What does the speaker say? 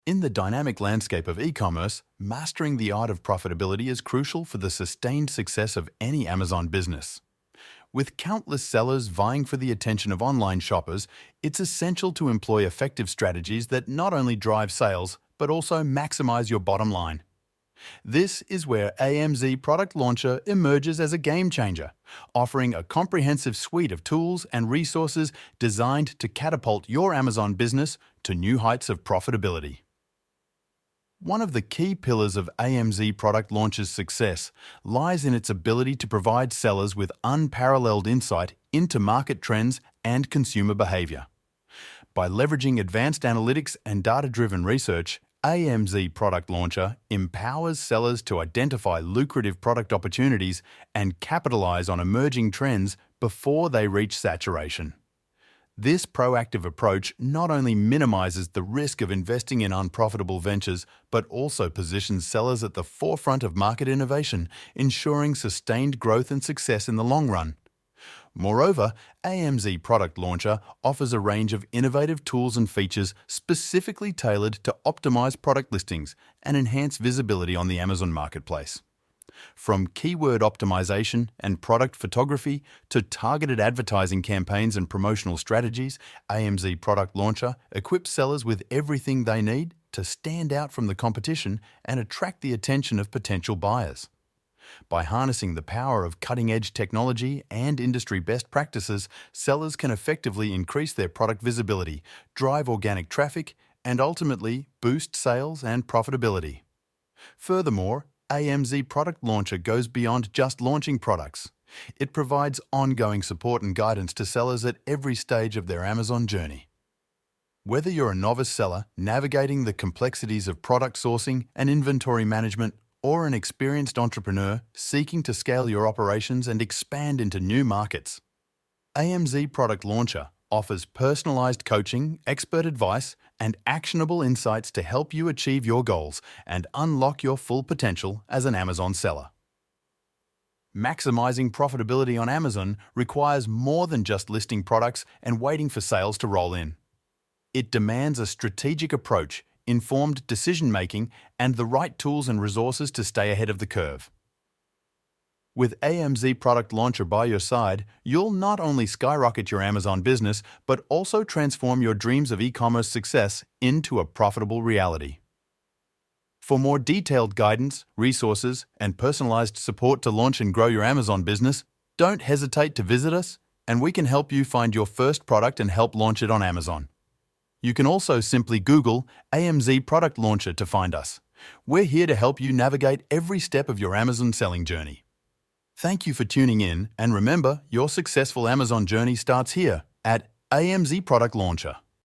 In the dynamic landscape of e-commerce, mastering the art of profitability is crucial for the sustained success of any Amazon business. With countless sellers vying for the attention of online shoppers, it's essential to employ effective strategies that not only drive sales, but also maximize your bottom line. This is where AMZ Product Launcher emerges as a game changer, offering a comprehensive suite of tools and resources designed to catapult your Amazon business to new heights of profitability. One of the key pillars of AMZ Product Launcher's success lies in its ability to provide sellers with unparalleled insight into market trends and consumer behavior. By leveraging advanced analytics and data-driven research, AMZ Product Launcher empowers sellers to identify lucrative product opportunities and capitalize on emerging trends before they reach saturation. This proactive approach not only minimizes the risk of investing in unprofitable ventures, but also positions sellers at the forefront of market innovation, ensuring sustained growth and success in the long run. Moreover, AMZ Product Launcher offers a range of innovative tools and features specifically tailored to optimize product listings and enhance visibility on the Amazon marketplace. From keyword optimization and product photography to targeted advertising campaigns and promotional strategies, AMZ Product Launcher equips sellers with everything they need to stand out from the competition and attract the attention of potential buyers. By harnessing the power of cutting-edge technology and industry best practices, sellers can effectively increase their product visibility, drive organic traffic, and ultimately boost sales and profitability. Furthermore, AMZ Product Launcher goes beyond just launching products. It provides ongoing support and guidance to sellers at every stage of their Amazon journey. Whether you're a novice seller navigating the complexities of product sourcing and inventory management, or an experienced entrepreneur seeking to scale your operations and expand into new markets, AMZ Product Launcher offers personalized coaching, expert advice, and actionable insights to help you achieve your goals and unlock your full potential as an Amazon seller. Maximizing profitability on Amazon requires more than just listing products and waiting for sales to roll in. It demands a strategic approach, informed decision-making, and the right tools and resources to stay ahead of the curve. With AMZ Product Launcher by your side, you'll not only skyrocket your Amazon business, but also transform your dreams of e-commerce success into a profitable reality. For more detailed guidance, resources, and personalized support to launch and grow your Amazon business, don't hesitate to visit us, and we can help you find your first product and help launch it on Amazon. You can also simply Google AMZ Product Launcher to find us. We're here to help you navigate every step of your Amazon selling journey. Thank you for tuning in, and remember, your successful Amazon journey starts here at AMZ Product Launcher.